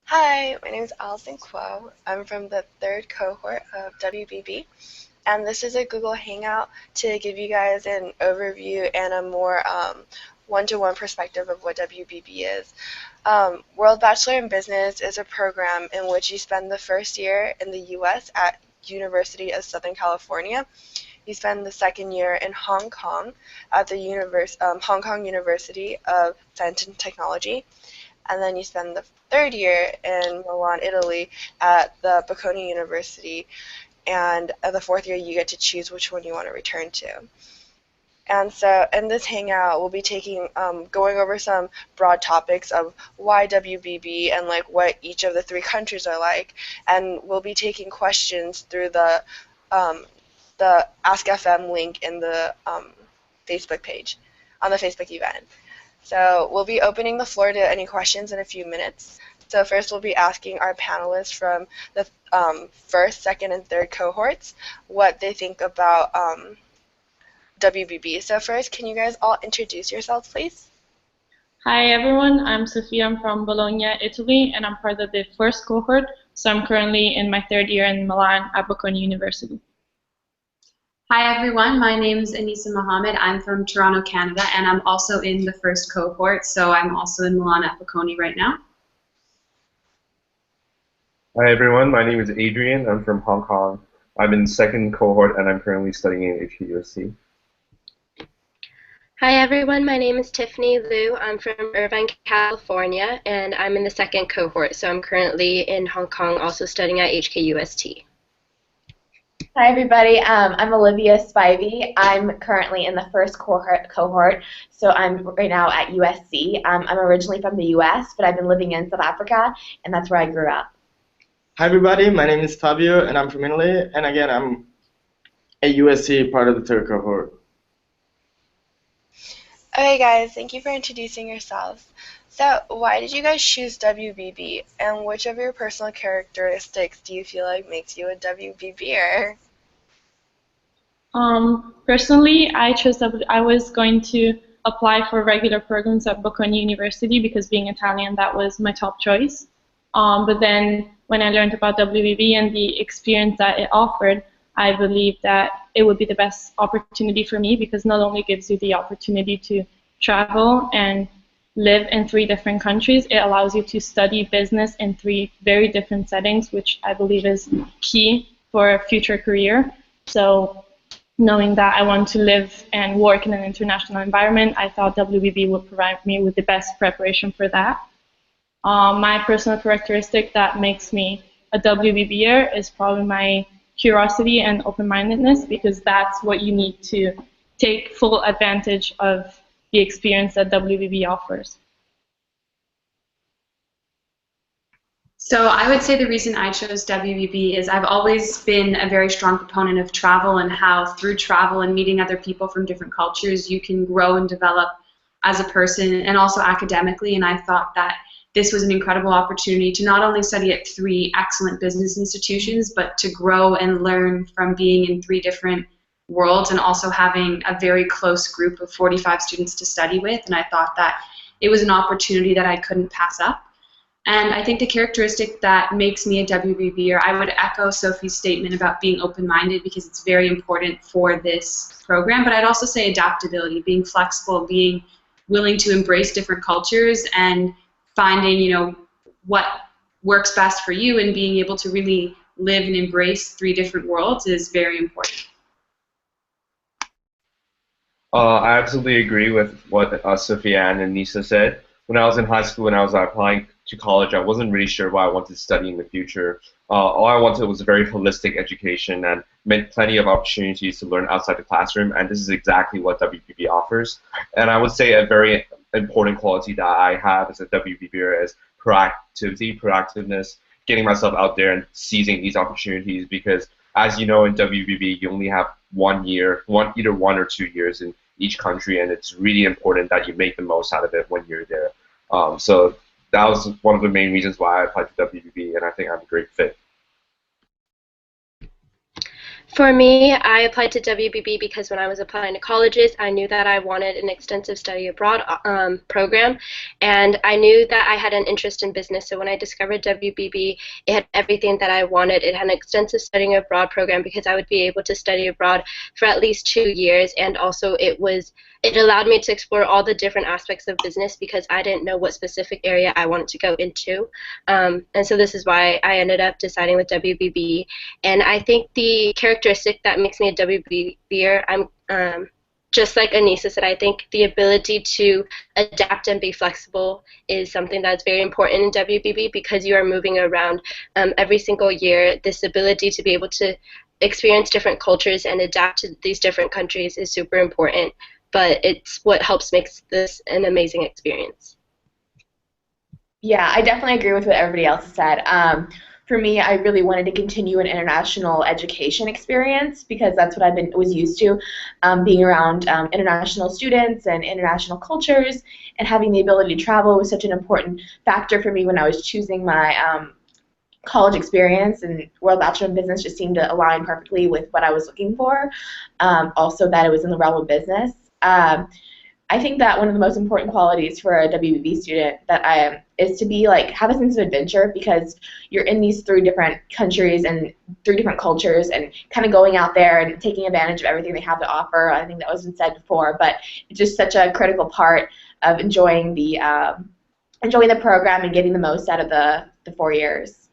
Hi, my name is Allison Kuo. I'm from the third cohort of WBB, and this is a Google Hangout to give you guys an overview and a more one-to-one perspective of what WBB is. World Bachelor in Business is a program in which you spend the first year in the U.S. at University of Southern California. You spend the second year in Hong Kong at the Hong Kong University of Science and Technology, and then you spend the third year in Milan, Italy, at the Bocconi University, and the fourth year you get to choose which one you want to return to. And so in this hangout, we'll be going over some broad topics of why WBB and like what each of the three countries are like, and we'll be taking questions through the Ask FM link in the Facebook page on the Facebook event. So we'll be opening the floor to any questions in a few minutes. So first we'll be asking our panelists from the first, second, and third cohorts what they think about WBB. So first, can you guys all introduce yourselves, please? Hi everyone, I'm Sophia. I'm from Bologna, Italy, and I'm part of the first cohort. So I'm currently in my third year in Milan at Bocconi University. Hi everyone, my name is Anissa Mohammed. I'm from Toronto, Canada, and I'm also in the first cohort, so I'm also in Milan at Bocconi right now. Hi everyone, my name is Adrian. I'm from Hong Kong. I'm in second cohort and I'm currently studying at HKUST. Hi everyone, my name is Tiffany Liu. I'm from Irvine, California, and I'm in the second cohort, so I'm currently in Hong Kong, also studying at HKUST. Hi everybody, I'm Olivia Spivey. I'm currently in the first cohort, so I'm right now at USC. I'm originally from the US, but I've been living in South Africa, and that's where I grew up. Hi everybody, my name is Fabio, and I'm from Italy, and again, I'm at USC, part of the third cohort. Okay guys, thank you for introducing yourselves. So why did you guys choose WBB, and which of your personal characteristics do you feel like makes you a WBBer? Personally, I was going to apply for regular programs at Bocconi University because being Italian, that was my top choice. But then when I learned about WBB and the experience that it offered, I believed that it would be the best opportunity for me because not only gives you the opportunity to travel and live in 3 different countries, it allows you to study business in 3 very different settings, which I believe is key for a future career. So knowing that I want to live and work in an international environment, I thought WBB would provide me with the best preparation for that. My personal characteristic that makes me a WBBer is probably my curiosity and open-mindedness, because that's what you need to take full advantage of the experience that WBB offers. So I would say the reason I chose WBB is I've always been a very strong proponent of travel and how through travel and meeting other people from different cultures you can grow and develop as a person and also academically, and I thought that this was an incredible opportunity to not only study at 3 excellent business institutions, but to grow and learn from being in 3 different worlds and also having a very close group of 45 students to study with, and I thought that it was an opportunity that I couldn't pass up. And I think the characteristic that makes me a WBBer, I would echo Sophie's statement about being open-minded because it's very important for this program, but I'd also say adaptability, being flexible, being willing to embrace different cultures and finding, what works best for you and being able to really live and embrace 3 different worlds is very important. I absolutely agree with what Sophia and Nisa said. When I was in high school and I was applying to college, I wasn't really sure what I wanted to study in the future. All I wanted was a very holistic education and meant plenty of opportunities to learn outside the classroom, and this is exactly what WBB offers. And I would say a very important quality that I have as a WBBer is proactiveness, getting myself out there and seizing these opportunities, because as you know, in WBB you only have 1 year, either 1 or 2 years in each country, and it's really important that you make the most out of it when you're there. So that was one of the main reasons why I applied to WBB, and I think I'm a great fit. For me, I applied to WBB because when I was applying to colleges, I knew that I wanted an extensive study abroad program, and I knew that I had an interest in business. So when I discovered WBB, it had everything that I wanted. It had an extensive studying abroad program because I would be able to study abroad for at least 2 years, and also it allowed me to explore all the different aspects of business because I didn't know what specific area I wanted to go into. And so this is why I ended up deciding with WBB. And I think the characteristic that makes me a WBBer, just like Anissa said, I think the ability to adapt and be flexible is something that's very important in WBB because you are moving around every single year. This ability to be able to experience different cultures and adapt to these different countries is super important, but it's what helps makes this an amazing experience. Yeah, I definitely agree with what everybody else has said. For me, I really wanted to continue an international education experience because that's what was used to, being around international students and international cultures, and having the ability to travel was such an important factor for me when I was choosing my college experience, and World Bachelor in Business just seemed to align perfectly with what I was looking for. Also, that it was in the realm of business. I think that one of the most important qualities for a WBB student is to be have a sense of adventure because you're in these 3 different countries and 3 different cultures and kind of going out there and taking advantage of everything they have to offer. I think that was been said before, but it's just such a critical part of enjoying the program and getting the most out of the 4 years.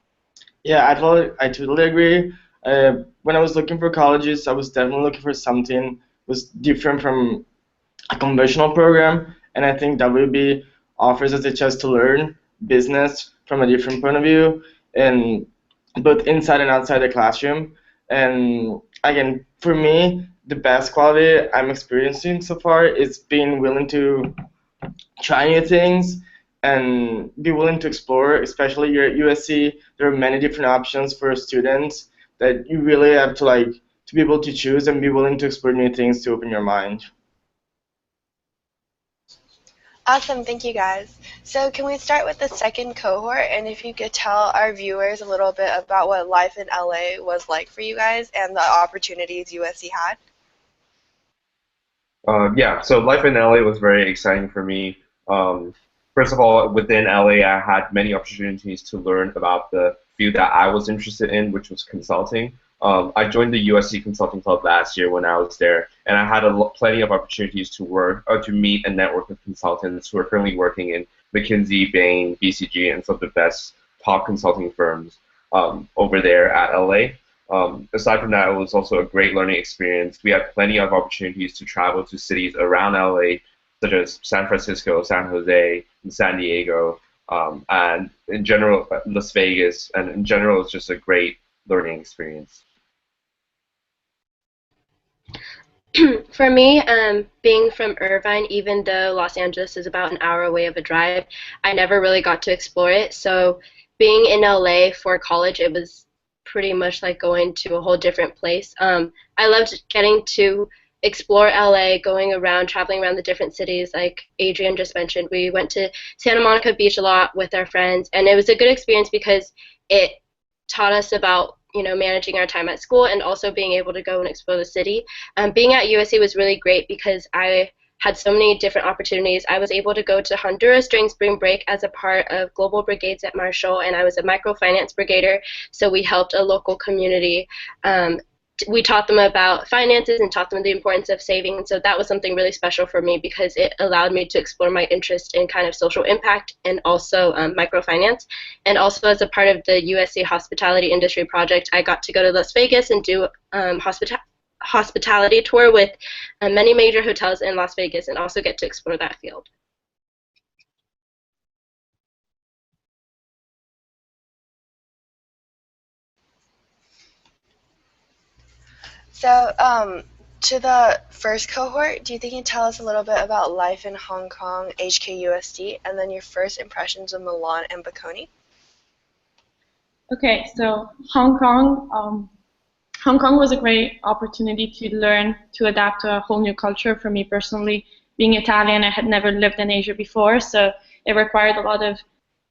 Yeah, I totally agree. When I was looking for colleges, I was definitely looking for something was different from a conventional program, and I think WB offers us a chance to learn business from a different point of view, and both inside and outside the classroom. And again, for me, the best quality I'm experiencing so far is being willing to try new things and be willing to explore, especially here at USC. There are many different options for students that you really have to to be able to choose and be willing to explore new things to open your mind. Awesome, thank you guys. So can we start with the second cohort, and if you could tell our viewers a little bit about what life in LA was like for you guys and the opportunities USC had? Yeah, so life in LA was very exciting for me. First of all, within LA, I had many opportunities to learn about the field that I was interested in, which was consulting. I joined the USC Consulting Club last year when I was there, and I had plenty of opportunities to work, to meet and network with consultants who are currently working in McKinsey, Bain, BCG, and some of the best top consulting firms over there at LA. Aside from that, it was also a great learning experience. We had plenty of opportunities to travel to cities around LA, such as San Francisco, San Jose, and San Diego, and in general, Las Vegas. And in general, it's just a great learning experience. For me, being from Irvine, even though Los Angeles is about an hour away of a drive, I never really got to explore it. So being in LA for college, it was pretty much like going to a whole different place. I loved getting to explore LA, going around, traveling around the different cities. Like Adrian just mentioned, we went to Santa Monica Beach a lot with our friends, and it was a good experience because it taught us about managing our time at school and also being able to go and explore the city. Being at USC was really great because I had so many different opportunities. I was able to go to Honduras during spring break as a part of Global Brigades at Marshall, and I was a microfinance brigader, so we helped a local community. We taught them about finances and taught them the importance of saving, and so that was something really special for me because it allowed me to explore my interest in kind of social impact and also microfinance. And also as a part of the USC Hospitality Industry Project, I got to go to Las Vegas and do hospitality tour with many major hotels in Las Vegas and also get to explore that field. So, to the first cohort, do you think you can tell us a little bit about life in Hong Kong, HKUST, and then your first impressions of Milan and Bocconi? Okay, so Hong Kong was a great opportunity to learn to adapt to a whole new culture. For me personally, being Italian, I had never lived in Asia before, so it required a lot of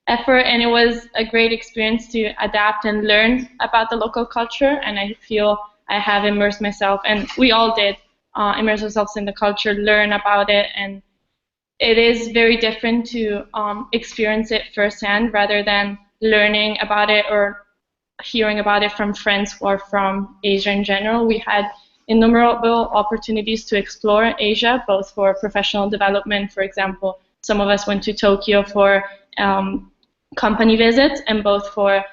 effort, and it was a great experience to adapt and learn about the local culture, and I feel I have immersed myself, and we all did, immerse ourselves in the culture, learn about it, and it is very different to experience it firsthand rather than learning about it or hearing about it from friends or from Asia in general. We had innumerable opportunities to explore Asia, both for professional development. For example, some of us went to Tokyo for company visits, and both for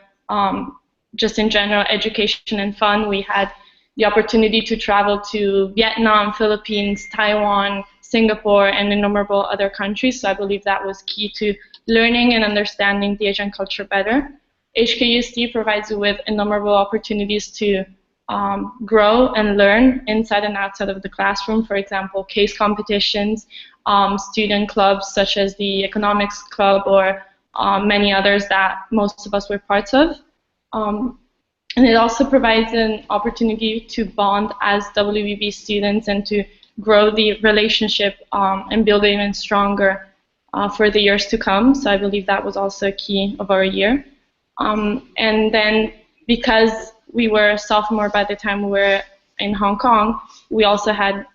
just in general education and fun. We had the opportunity to travel to Vietnam, Philippines, Taiwan, Singapore, and innumerable other countries. So I believe that was key to learning and understanding the Asian culture better. HKUST provides you with innumerable opportunities to grow and learn inside and outside of the classroom. For example, case competitions, student clubs such as the economics club, or many others that most of us were parts of. And it also provides an opportunity to bond as WBB students and to grow the relationship and build it even stronger for the years to come. So I believe that was also a key of our year. And then because we were a sophomore by the time we were in Hong Kong, we also had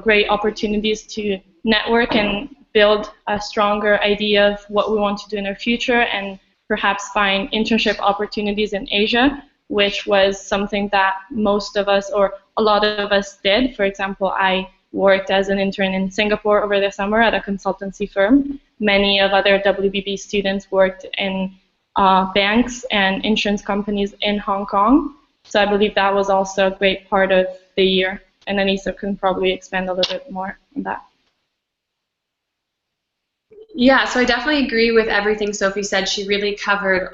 great opportunities to network and build a stronger idea of what we want to do in our future, and perhaps find internship opportunities in Asia, which was something that most of us, or a lot of us, did. For example, I worked as an intern in Singapore over the summer at a consultancy firm. Many of other WBB students worked in banks and insurance companies in Hong Kong. So I believe that was also a great part of the year. And Anissa can probably expand a little bit more on that. Yeah, so I definitely agree with everything Sophie said. She really covered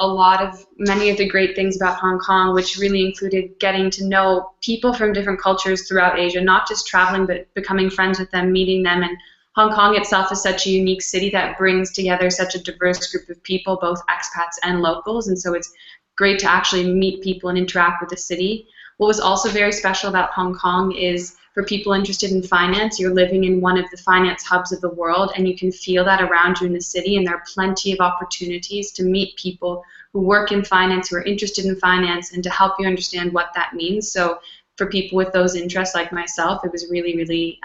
many of the great things about Hong Kong, which really included getting to know people from different cultures throughout Asia, not just traveling, but becoming friends with them, meeting them. And Hong Kong itself is such a unique city that brings together such a diverse group of people, both expats and locals. And so it's great to actually meet people and interact with the city. What was also very special about Hong Kong is, for people interested in finance, you're living in one of the finance hubs of the world, and you can feel that around you in the city, and there are plenty of opportunities to meet people who work in finance, who are interested in finance, and to help you understand what that means. So for people with those interests like myself, it was really, really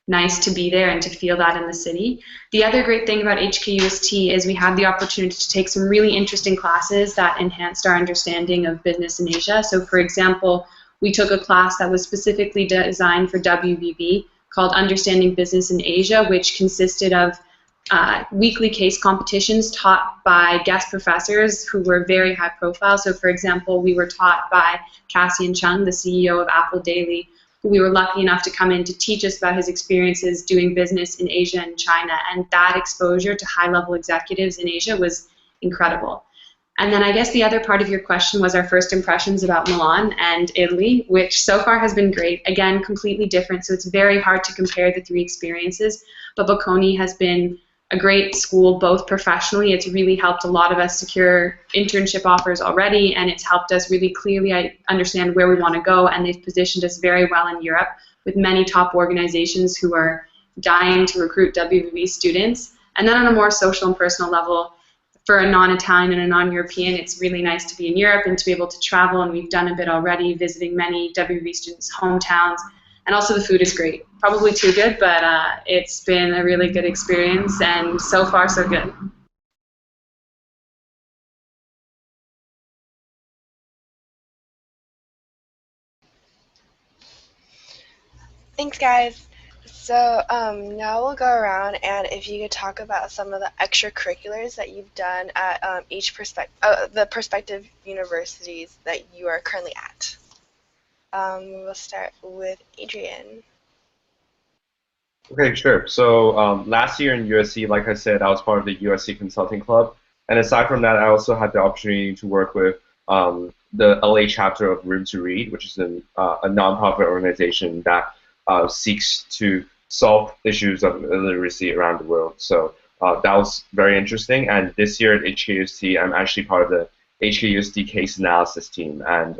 nice to be there and to feel that in the city. The other great thing about HKUST is we had the opportunity to take some really interesting classes that enhanced our understanding of business in Asia. So for example, we took a class that was specifically designed for WBB called Understanding Business in Asia, which consisted of weekly case competitions taught by guest professors who were very high profile. So for example, we were taught by Cassian Chung, the CEO of Apple Daily, who we were lucky enough to come in to teach us about his experiences doing business in Asia and China. And that exposure to high-level executives in Asia was incredible. And then I guess the other part of your question was our first impressions about Milan and Italy, which so far has been great. Again, completely different, so it's very hard to compare the three experiences. But Bocconi has been a great school, both professionally. It's really helped a lot of us secure internship offers already, and it's helped us really clearly understand where we want to go, and they've positioned us very well in Europe with many top organizations who are dying to recruit WBB students. And then on a more social and personal level, for a non-Italian and a non-European, it's really nice to be in Europe and to be able to travel, and we've done a bit already, visiting many WB students' hometowns. And also the food is great. Probably too good, but it's been a really good experience, and so far so good. Thanks, guys. So now we'll go around, and if you could talk about some of the extracurriculars that you've done at the prospective universities that you are currently at. We'll start with Adrian. Okay, sure. So last year in USC, like I said, I was part of the USC Consulting Club. And aside from that, I also had the opportunity to work with the LA chapter of Room to Read, which is a nonprofit organization that seeks to solve issues of illiteracy around the world. So that was very interesting. And this year at HKUST, I'm actually part of the HKUST case analysis team. And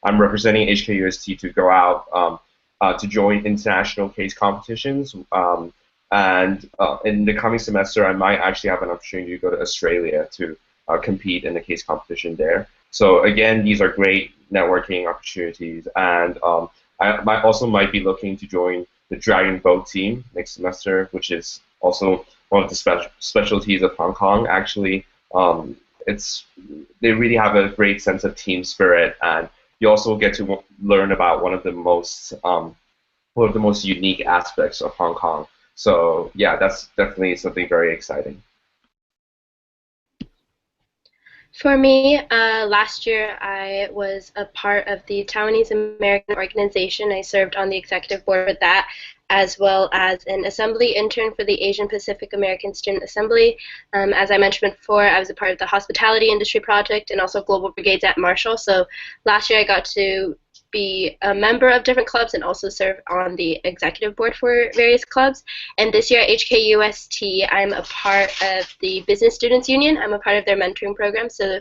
I'm representing HKUST to go out to join international case competitions. And in the coming semester, I might actually have an opportunity to go to Australia to compete in the case competition there. So again, these are great networking opportunities, and I might be looking to join the Dragon Boat team next semester, which is also one of the specialties of Hong Kong. Actually, it's they really have a great sense of team spirit, and you also get to learn about one of the most unique aspects of Hong Kong. So yeah, that's definitely something very exciting. For me, last year I was a part of the Taiwanese American organization. I served on the executive board with that, as well as an assembly intern for the Asian Pacific American Student Assembly. As I mentioned before, I was a part of the hospitality industry project and also Global Brigades at Marshall. So last year I got to be a member of different clubs and also serve on the executive board for various clubs. And this year at HKUST, I'm a part of the Business Students Union. I'm a part of their mentoring program. So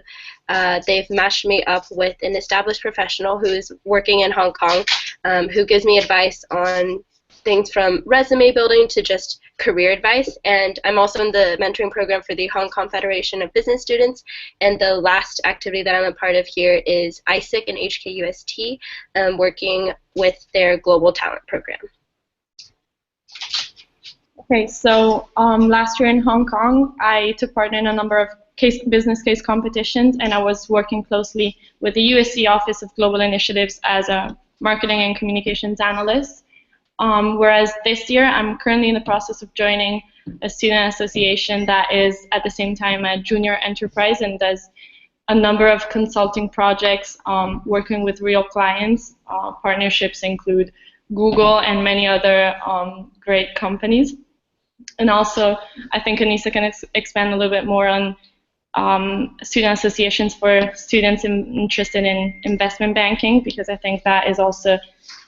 they've matched me up with an established professional who's working in Hong Kong, who gives me advice on things from resume building to just career advice. And I'm also in the mentoring program for the Hong Kong Federation of Business Students. And the last activity that I'm a part of here is ISIC and HKUST, working with their global talent program. Okay, so last year in Hong Kong, I took part in a number of business case competitions, and I was working closely with the USC Office of Global Initiatives as a marketing and communications analyst. Whereas this year, I'm currently in the process of joining a student association that is at the same time a junior enterprise and does a number of consulting projects working with real clients. Partnerships include Google and many other great companies. And also, I think Anissa can expand a little bit more on student associations for students interested in investment banking, because I think that is also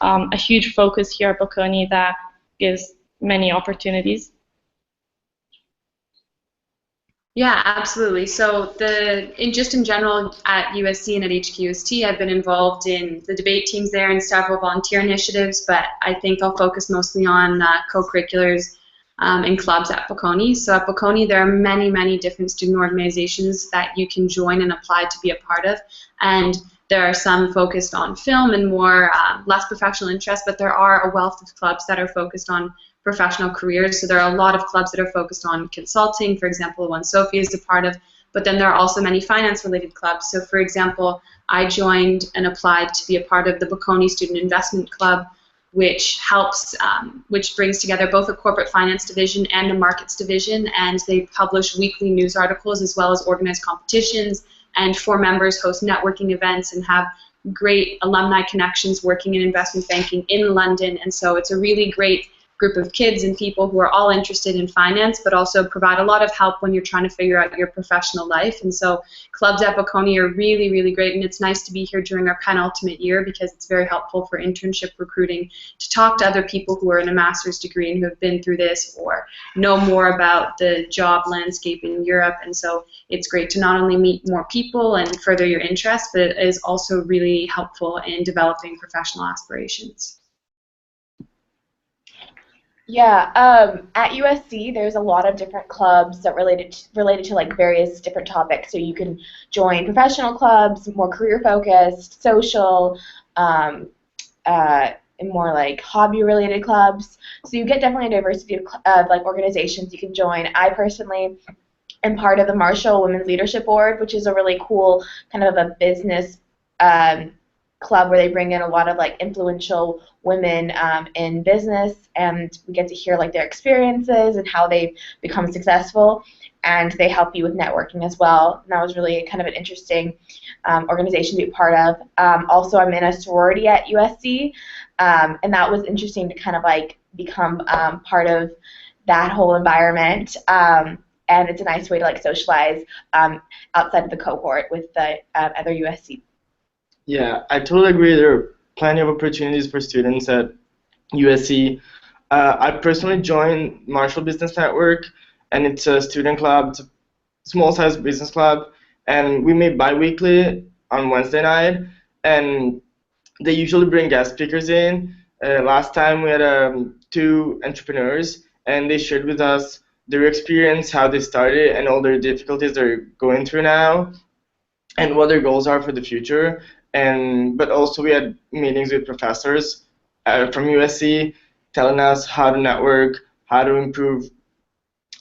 a huge focus here at Bocconi that gives many opportunities. Yeah, absolutely. So just in general at USC and at HQST, I've been involved in the debate teams there and several volunteer initiatives, but I think I'll focus mostly on co-curriculars and clubs at Bocconi. So at Bocconi, there are many, many different student organizations that you can join and apply to be a part of. And there are some focused on film and more less professional interests, but there are a wealth of clubs that are focused on professional careers. So there are a lot of clubs that are focused on consulting, for example, one Sophie is a part of, but then there are also many finance-related clubs. So for example, I joined and applied to be a part of the Bocconi Student Investment Club, which helps, which brings together both a corporate finance division and a markets division, and they publish weekly news articles as well as organize competitions, and 4 members host networking events and have great alumni connections working in investment banking in London. And so it's a really great group of kids and people who are all interested in finance, but also provide a lot of help when you're trying to figure out your professional life. And so clubs at Bocconi are really, really great, and it's nice to be here during our penultimate year because it's very helpful for internship recruiting to talk to other people who are in a master's degree and who have been through this or know more about the job landscape in Europe. And so it's great to not only meet more people and further your interests, but it is also really helpful in developing professional aspirations. Yeah, at USC, there's a lot of different clubs that related to like various different topics. So you can join professional clubs, more career-focused, social, and more like hobby-related clubs. So you get definitely a diversity of like organizations you can join. I personally am part of the Marshall Women's Leadership Board, which is a really cool kind of a business club where they bring in a lot of like influential women in business, and we get to hear like their experiences and how they've become successful, and they help you with networking as well. And that was really kind of an interesting organization to be part of. Also, I'm in a sorority at USC, and that was interesting to kind of like become part of that whole environment. And it's a nice way to like socialize outside of the cohort with the other USC. Yeah, I totally agree. There are plenty of opportunities for students at USC. I personally joined Marshall Business Network, and it's a student club. It's a small-sized business club, and we meet bi-weekly on Wednesday night, and they usually bring guest speakers in. Last time we had 2 entrepreneurs, and they shared with us their experience, how they started, and all their difficulties they're going through now, and what their goals are for the future. And but also we had meetings with professors from USC telling us how to network, how to improve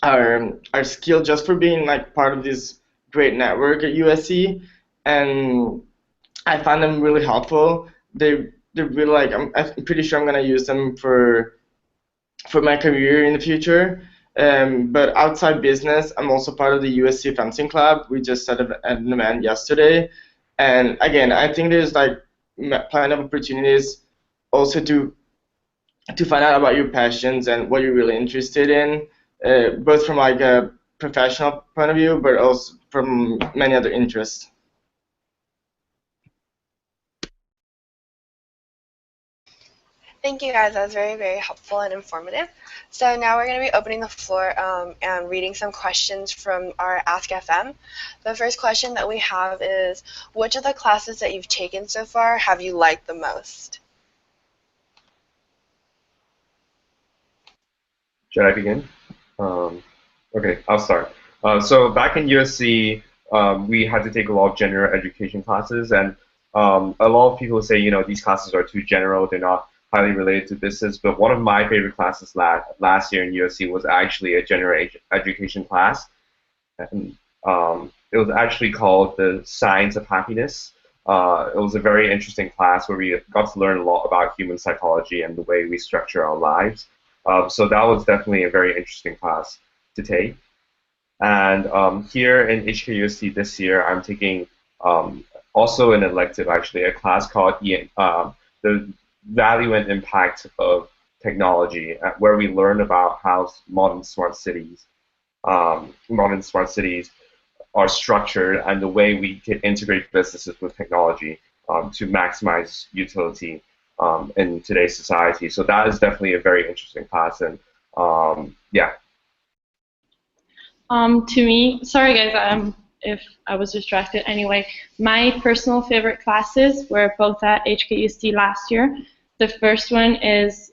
our skill just for being like part of this great network at USC. And I find them really helpful. They're really like I'm pretty sure I'm gonna use them for my career in the future. But outside business, I'm also part of the USC fencing club. We just set up an event yesterday, and again, I think there's like plenty of opportunities also to find out about your passions and what you're really interested in, both from like a professional point of view, but also from many other interests. Thank you guys, that was very, very helpful and informative. So now we're going to be opening the floor and reading some questions from our Ask FM. The first question that we have is, which of the classes that you've taken so far have you liked the most? Should I begin? Okay, I'll start. So back in USC, we had to take a lot of general education classes, and a lot of people say, these classes are too general, they're not highly related to business. But one of my favorite classes last year in USC was actually a general education class, and it was actually called the Science of Happiness. It was a very interesting class where we got to learn a lot about human psychology and the way we structure our lives. So that was definitely a very interesting class to take. And here in HKUST this year, I'm taking also an elective, actually, a class called the Value and Impact of Technology, where we learn about how modern smart cities are structured and the way we can integrate businesses with technology to maximize utility in today's society. So that is definitely a very interesting class, and yeah. To me, sorry guys, if I was distracted. Anyway, my personal favorite classes were both at HKUST last year. The first one is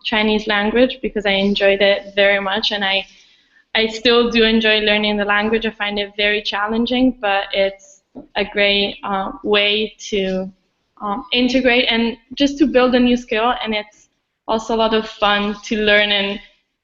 Chinese language, because I enjoyed it very much, and I still do enjoy learning the language. I find it very challenging, but it's a great way to integrate and just to build a new skill, and it's also a lot of fun to learn and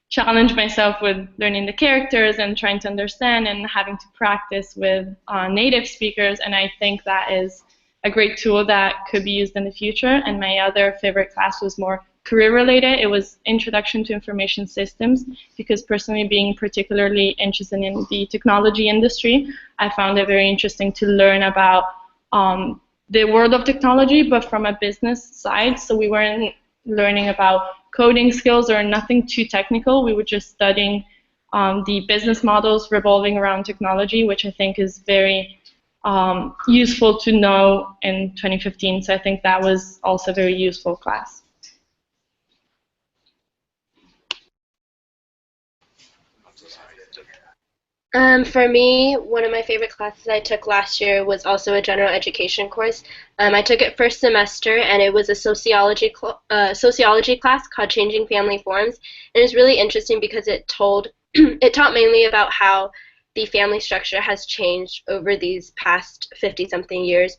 challenge myself with learning the characters and trying to understand and having to practice with native speakers, and I think that is a great tool that could be used in the future. And my other favorite class was more career related. It was Introduction to Information Systems, because personally, being particularly interested in the technology industry, I found it very interesting to learn about the world of technology, but from a business side. So we weren't learning about coding skills or nothing too technical. We were just studying the business models revolving around technology, which I think is very useful to know in 2015. So I think that was also a very useful class. For me, one of my favorite classes I took last year was also a general education course. I took it first semester, and it was a sociology class called Changing Family Forms. And it was really interesting because it taught mainly about how the family structure has changed over these past 50-something years.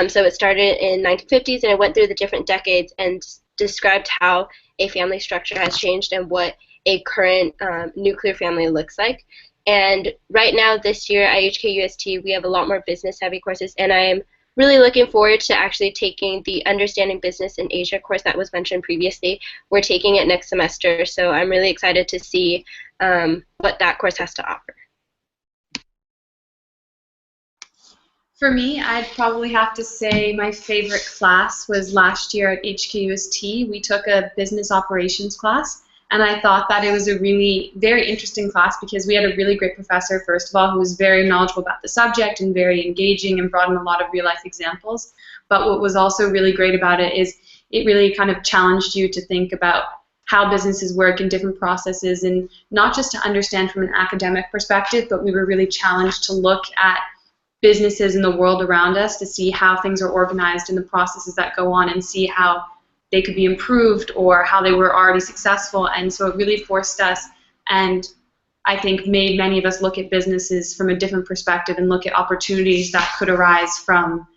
So it started in 1950s, and it went through the different decades and described how a family structure has changed and what a current nuclear family looks like. And right now, this year at HKUST, we have a lot more business-heavy courses, and I'm really looking forward to actually taking the Understanding Business in Asia course that was mentioned previously. We're taking it next semester, so I'm really excited to see what that course has to offer. For me, I'd probably have to say my favorite class was last year at HKUST. We took a business operations class, and I thought that it was a really very interesting class because we had a really great professor, first of all, who was very knowledgeable about the subject and very engaging and brought in a lot of real-life examples. But what was also really great about it is it really kind of challenged you to think about how businesses work in different processes, and not just to understand from an academic perspective, but we were really challenged to look at businesses in the world around us to see how things are organized and the processes that go on, and see how they could be improved or how they were already successful. And so it really forced us, and I think made many of us look at businesses from a different perspective and look at opportunities that could arise from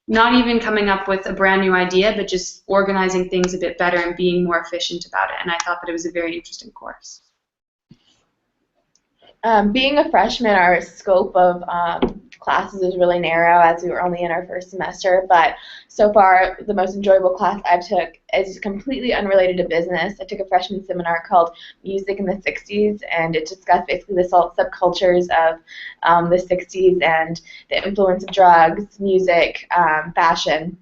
not even coming up with a brand new idea, but just organizing things a bit better and being more efficient about it. And I thought that it was a very interesting course. Being a freshman, our scope of classes is really narrow as we were only in our first semester, but so far the most enjoyable class I've took is completely unrelated to business. I took a freshman seminar called Music in the 60s, and it discussed basically the subcultures of the 60s and the influence of drugs, music, fashion.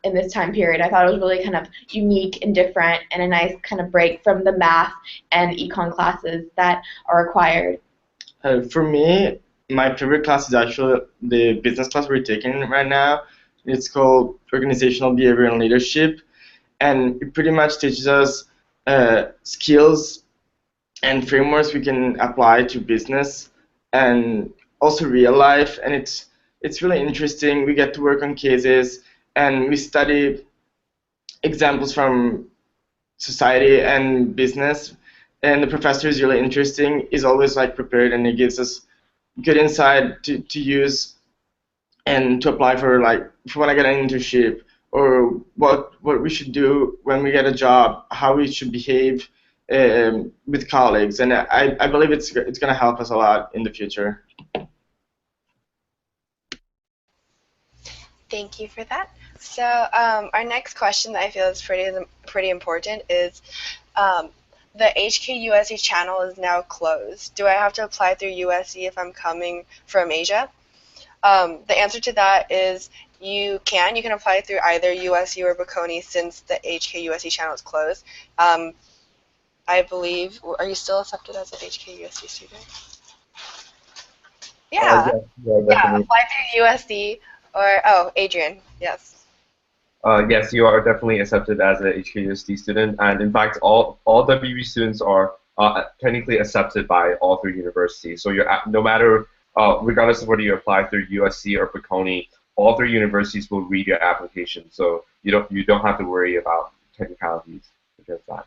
In this time period. I thought it was really kind of unique and different and a nice kind of break from the math and econ classes that are required. For me, my favorite class is actually the business class we're taking right now. It's called Organizational Behavior and Leadership, and it pretty much teaches us skills and frameworks we can apply to business and also real life, and it's really interesting. We get to work on cases, and we study examples from society and business, and the professor is really interesting. He's always like prepared, and he gives us good insight to use and to apply for, like, if we want to get an internship, or what we should do when we get a job, how we should behave with colleagues, and I believe it's going to help us a lot in the future. Thank you for that. So our next question that I feel is pretty important is the HKUSC channel is now closed. Do I have to apply through USC if I'm coming from Asia? The answer to that is you can apply through either USC or Bocconi since the HKUSC channel is closed. I believe, are you still accepted as an HKUSC student? Yeah. Yeah, apply through USC or, Adrian, yes. Yes, you are definitely accepted as a HKUSD student, and in fact, all WB students are technically accepted by all three universities. So no matter, regardless of whether you apply through USC or Bocconi, all three universities will read your application. So you don't have to worry about technicalities because of that.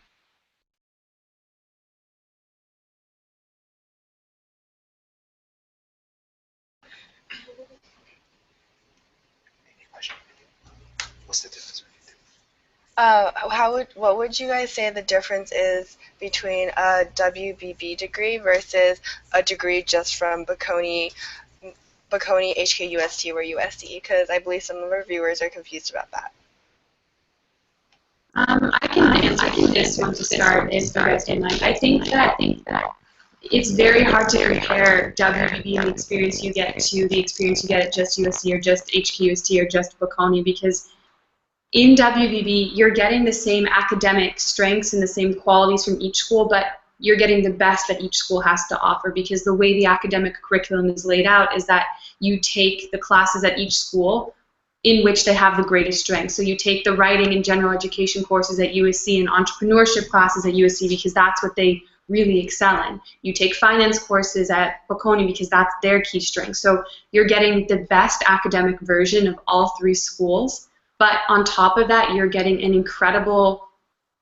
What's the difference? What would you guys say the difference is between a WBB degree versus a degree just from Bocconi, HKUST, or USC? Because I believe some of our viewers are confused about that. I can answer this one to start if you guys don't mind. I think that it's very hard to compare WBB and the experience you get to the experience you get at just USC or just HKUST or just Bocconi, because in WBB, you're getting the same academic strengths and the same qualities from each school, but you're getting the best that each school has to offer, because the way the academic curriculum is laid out is that you take the classes at each school in which they have the greatest strengths. So you take the writing and general education courses at USC and entrepreneurship classes at USC because that's what they really excel in. You take finance courses at Bocconi because that's their key strength. So you're getting the best academic version of all three schools. But on top of that, you're getting an incredible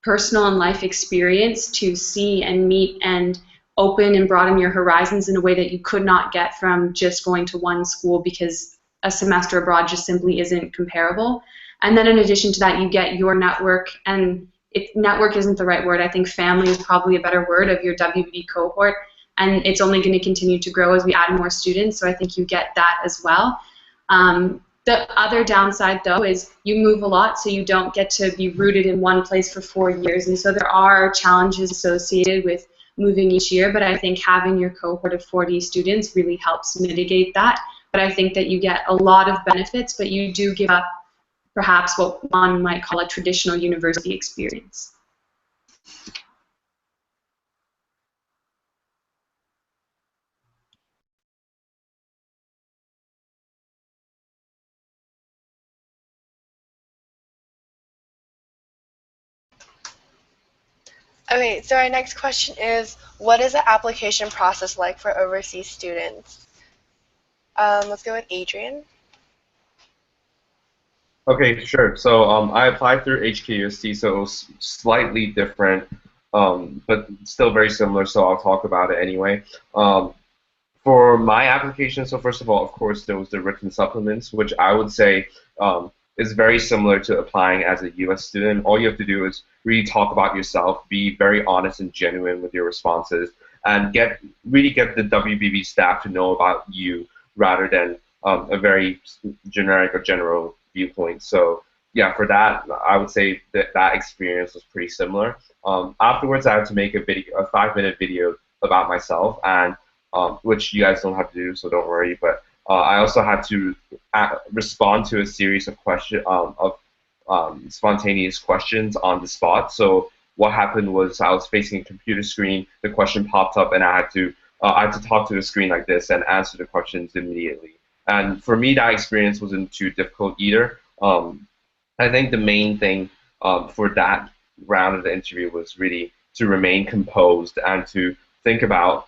personal and life experience to see and meet and open and broaden your horizons in a way that you could not get from just going to one school, because a semester abroad just simply isn't comparable. And then in addition to that, you get your network, and network isn't the right word. I think family is probably a better word, of your WBB cohort, and it's only going to continue to grow as we add more students, so I think you get that as well. The other downside, though, is you move a lot, so you don't get to be rooted in one place for 4 years. And so there are challenges associated with moving each year, but I think having your cohort of 40 students really helps mitigate that. But I think that you get a lot of benefits, but you do give up perhaps what one might call a traditional university experience. Okay, so our next question is, what is the application process like for overseas students? Let's go with Adrian. Okay, sure. So I applied through HKUST, so it was slightly different. but still very similar. So I'll talk about it anyway. For my application, so first of all, of course, there was the written supplements, which I would say is very similar to applying as a U.S. student. All you have to do is really talk about yourself, be very honest and genuine with your responses, and really get the WBB staff to know about you rather than a very generic or general viewpoint. So yeah, for that, I would say that experience was pretty similar. Afterwards, I had to make a 5-minute video about myself, and which you guys don't have to do, so don't worry. But I also had to respond to a series of spontaneous questions on the spot. So what happened was I was facing a computer screen, the question popped up, and I had to talk to the screen like this and answer the questions immediately. And for me, that experience wasn't too difficult either. I think the main thing for that round of the interview was really to remain composed and to think about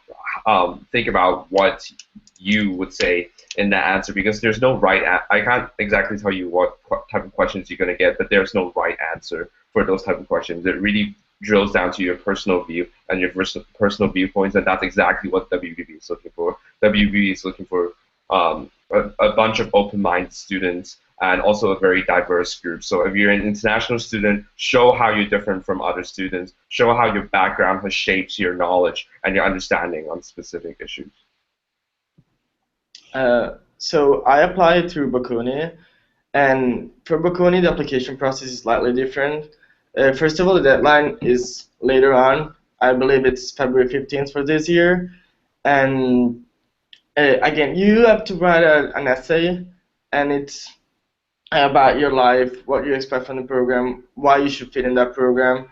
what you would say in that answer, because there's no I can't exactly tell you what type of questions you're going to get, but there's no right answer for those type of questions. It really drills down to your personal view and your personal viewpoints, and that's exactly what WBB is looking for. WBB is looking for a bunch of open-minded students and also a very diverse group. So if you're an international student, show how you're different from other students, show how your background has shaped your knowledge and your understanding on specific issues. So I applied through Bocconi, and for Bocconi, the application process is slightly different. First of all, the deadline is later on. I believe it's February 15th for this year. And again, you have to write an essay, and it's about your life, what you expect from the program, why you should fit in that program,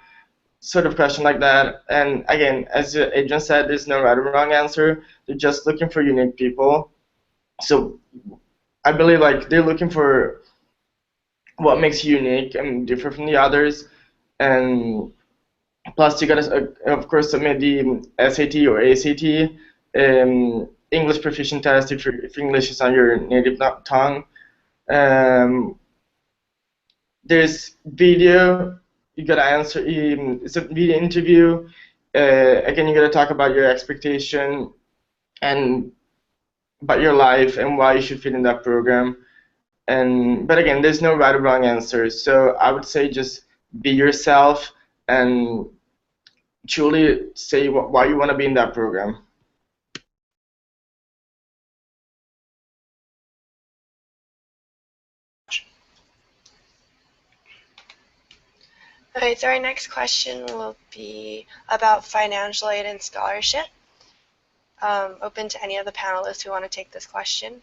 sort of question like that. And again, as Adrian said, there's no right or wrong answer. They're just looking for unique people. So I believe like they're looking for what makes you unique and different from the others. And plus, you gotta of course submit the SAT or ACT, English proficiency test if English is on your native tongue. There's video. You gotta answer. It's a video interview. Again, you gotta talk about your expectation and about your life and why you should fit in that program. But again, there's no right or wrong answer. So I would say just be yourself and truly say why you want to be in that program. Alright, so our next question will be about financial aid and scholarship. Open to any of the panelists who want to take this question.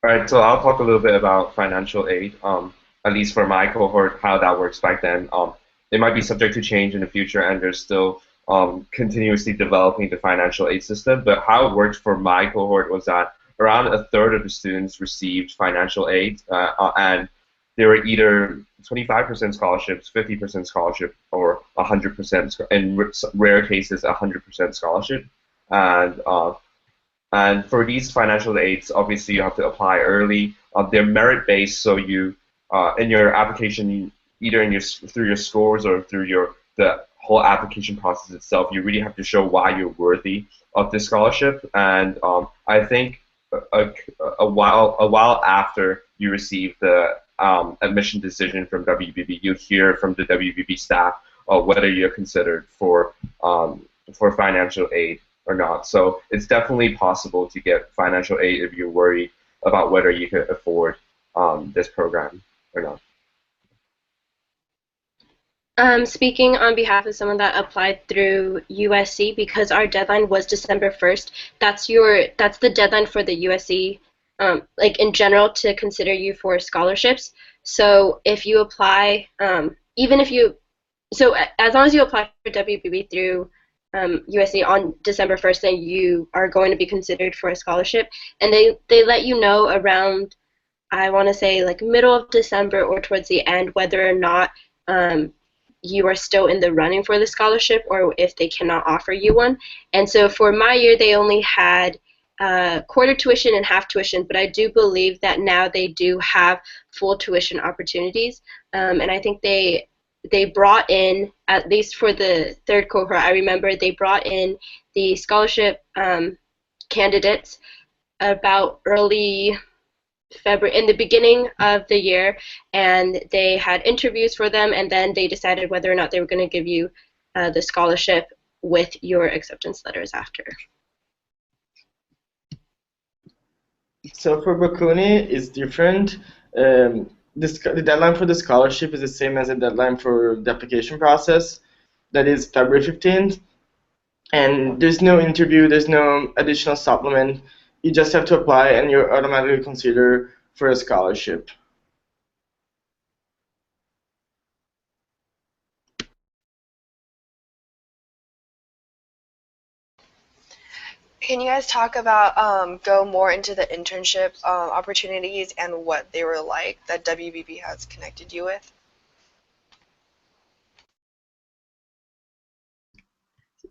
All right, so I'll talk a little bit about financial aid, at least for my cohort, how that works back then. It might be subject to change in the future, and there's still continuously developing the financial aid system. But how it worked for my cohort was that around a third of the students received financial aid, and they were either 25% scholarships, 50% scholarship, or 100%, in rare cases, 100% scholarship. And for these financial aids, obviously you have to apply early. They're merit-based, so you in your application, either through your scores or through the whole application process itself, you really have to show why you're worthy of this scholarship. And I think a while after you receive the admission decision from WBB, you hear from the WBB staff whether you're considered for financial aid or not. So it's definitely possible to get financial aid if you're worried about whether you can afford this program or not. Speaking on behalf of someone that applied through USC, because our deadline was December 1st, that's the deadline for the USC, like in general, to consider you for scholarships. So if you apply, as long as you apply for WBB through USC on December 1st, then you are going to be considered for a scholarship. And they let you know around, I want to say, like middle of December or towards the end, whether or not you are still in the running for the scholarship or if they cannot offer you one. And so for my year, they only had quarter tuition and half tuition, but I do believe that now they do have full tuition opportunities, and I think they brought in, at least for the third cohort, I remember they brought in the scholarship candidates about early February, in the beginning of the year, and they had interviews for them, and then they decided whether or not they were going to give you the scholarship with your acceptance letters after. So for Bocconi, it's different. The deadline for the scholarship is the same as the deadline for the application process. That is February 15th. And there's no interview, there's no additional supplement. You just have to apply and you're automatically considered for a scholarship. Can you guys talk about, go more into the internship opportunities and what they were like that WBB has connected you with?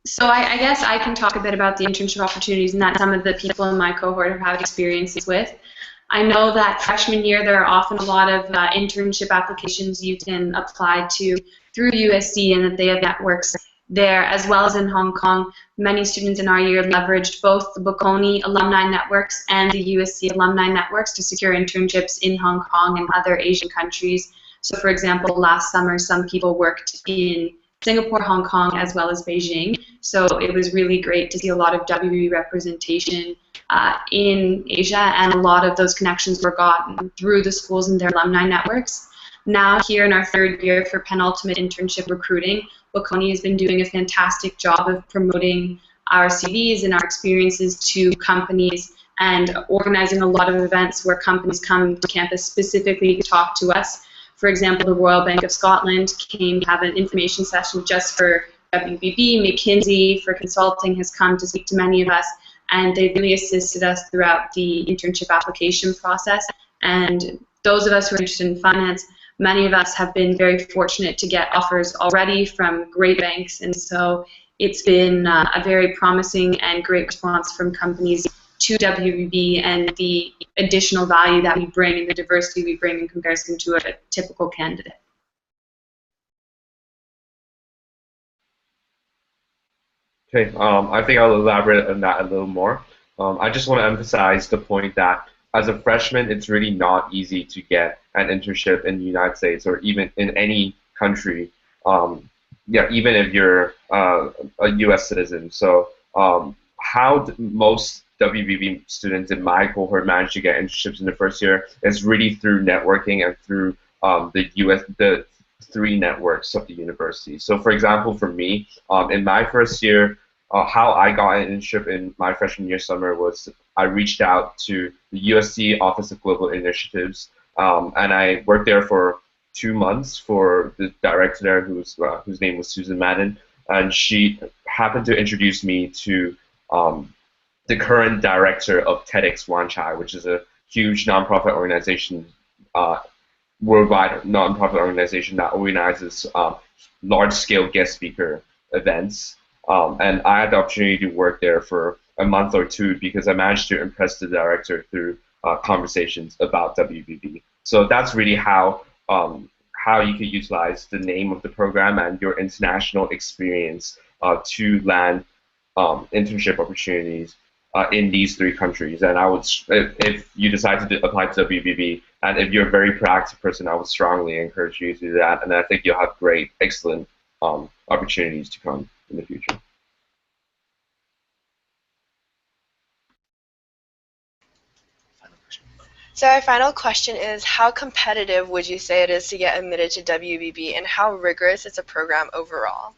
So I guess I can talk a bit about the internship opportunities and that some of the people in my cohort have had experiences with. I know that freshman year there are often a lot of internship applications you can apply to through USC, and that they have networks there, as well as in Hong Kong. Many students in our year leveraged both the Bocconi alumni networks and the USC alumni networks to secure internships in Hong Kong and other Asian countries. So for example, last summer some people worked in Singapore, Hong Kong, as well as Beijing. So it was really great to see a lot of WBB representation in Asia, and a lot of those connections were gotten through the schools and their alumni networks. Now here in our third year for penultimate internship recruiting, Bocconi has been doing a fantastic job of promoting our CVs and our experiences to companies and organizing a lot of events where companies come to campus specifically to talk to us. For example, the Royal Bank of Scotland came to have an information session just for WBB. McKinsey for consulting has come to speak to many of us, and they really assisted us throughout the internship application process. And those of us who are interested in finance, many of us have been very fortunate to get offers already from great banks, and so it's been a very promising and great response from companies to WBB and the additional value that we bring and the diversity we bring in comparison to a typical candidate. Okay, I think I'll elaborate on that a little more. I just want to emphasize the point that as a freshman, it's really not easy to get an internship in the United States or even in any country. Yeah, even if you're a U.S. citizen. So how most WBB students in my cohort managed to get internships in the first year is really through networking and through the three networks of the university. So for example, for me, in my first year, how I got an internship in my freshman year summer was I reached out to the USC Office of Global Initiatives, and I worked there for 2 months for the director there, whose name was Susan Madden, and she happened to introduce me to the current director of TEDx Wanchai, which is a huge nonprofit organization, worldwide nonprofit organization that organizes large-scale guest speaker events. And I had the opportunity to work there for a month or two because I managed to impress the director through conversations about WBB. So that's really how you could utilize the name of the program and your international experience to land internship opportunities in these three countries. And I would, if you decide to apply to WBB, and if you're a very proactive person, I would strongly encourage you to do that. And I think you'll have great, excellent opportunities to come in the future. So our final question is, how competitive would you say it is to get admitted to WBB, and how rigorous is the program overall?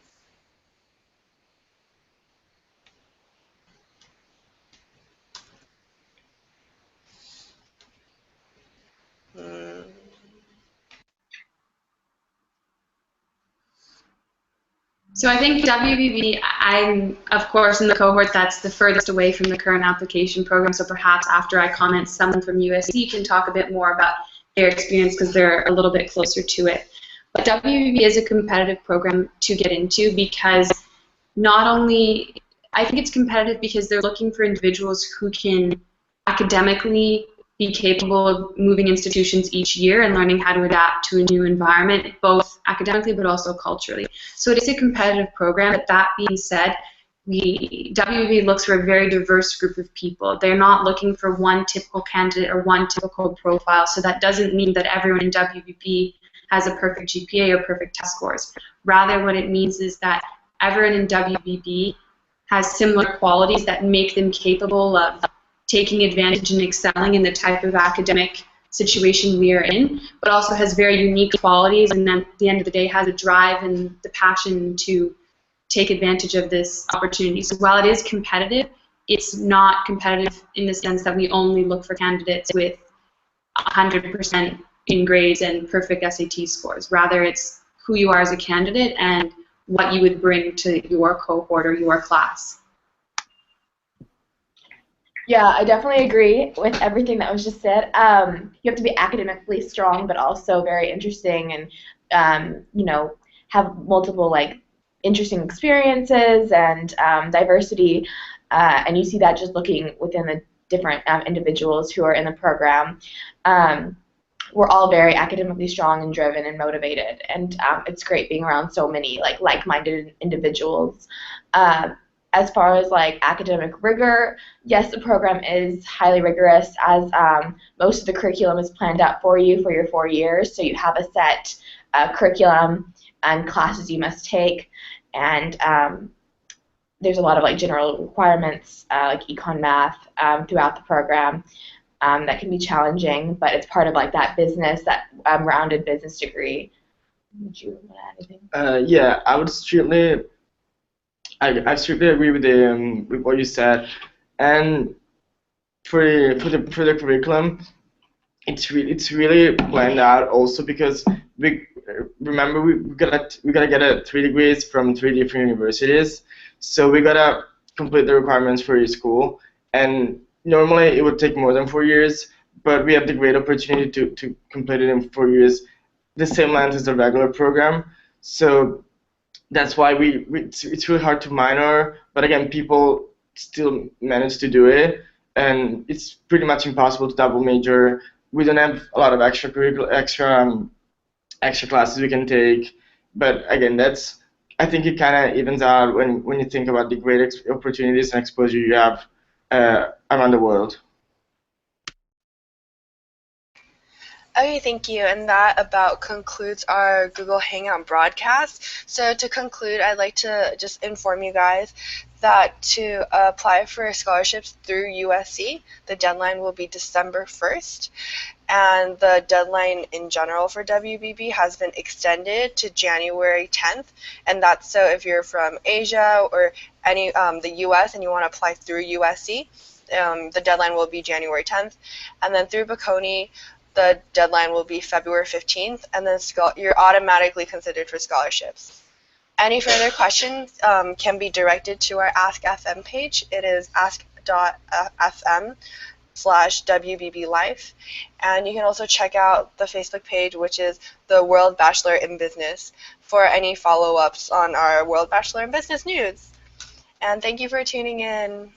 So I think WBB, I'm, of course, in the cohort that's the furthest away from the current application program, so perhaps after I comment, someone from USC can talk a bit more about their experience because they're a little bit closer to it. But WBB is a competitive program to get into because not only I think it's competitive because they're looking for individuals who can academically be capable of moving institutions each year and learning how to adapt to a new environment, both academically but also culturally. So it is a competitive program, but that being said, WBB looks for a very diverse group of people. They're not looking for one typical candidate or one typical profile, so that doesn't mean that everyone in WBB has a perfect GPA or perfect test scores. Rather, what it means is that everyone in WBB has similar qualities that make them capable of taking advantage and excelling in the type of academic situation we are in, but also has very unique qualities, and then at the end of the day has a drive and the passion to take advantage of this opportunity. So while it is competitive, it's not competitive in the sense that we only look for candidates with 100% in grades and perfect SAT scores. Rather, it's who you are as a candidate and what you would bring to your cohort or your class. Yeah, I definitely agree with everything that was just said. You have to be academically strong, but also very interesting, and you know, have multiple like interesting experiences and diversity. And you see that just looking within the different individuals who are in the program. We're all very academically strong and driven and motivated, and it's great being around so many like-minded individuals. As far as like academic rigor, yes, the program is highly rigorous, as most of the curriculum is planned out for you for your 4 years. So you have a set curriculum and classes you must take, and there's a lot of like general requirements like econ math throughout the program that can be challenging, but it's part of like that business, that rounded business degree. Would you want to add anything? Yeah, I strictly agree with what you said, and for the curriculum, it's really planned out also because remember we gotta get 3 degrees from 3 different universities, so we gotta complete the requirements for your school, and normally it would take more than 4 years, but we have the great opportunity to complete it in 4 years, the same length as the regular program. So that's why it's really hard to minor, but again, people still manage to do it, and it's pretty much impossible to double major. We don't have a lot of extra classes we can take, but again, I think it kind of evens out when you think about the great opportunities and exposure you have around the world. Okay, thank you. And that about concludes our Google Hangout broadcast. So to conclude, I'd like to just inform you guys that to apply for scholarships through USC, the deadline will be December 1st. And the deadline in general for WBB has been extended to January 10th. And that's so if you're from Asia or the US and you want to apply through USC, the deadline will be January 10th. And then through Bocconi, the deadline will be February 15th, and then you're automatically considered for scholarships. Any further questions can be directed to our Ask FM page. It is ask.fm/WBBLife. And you can also check out the Facebook page, which is the World Bachelor in Business, for any follow-ups on our World Bachelor in Business news. And thank you for tuning in.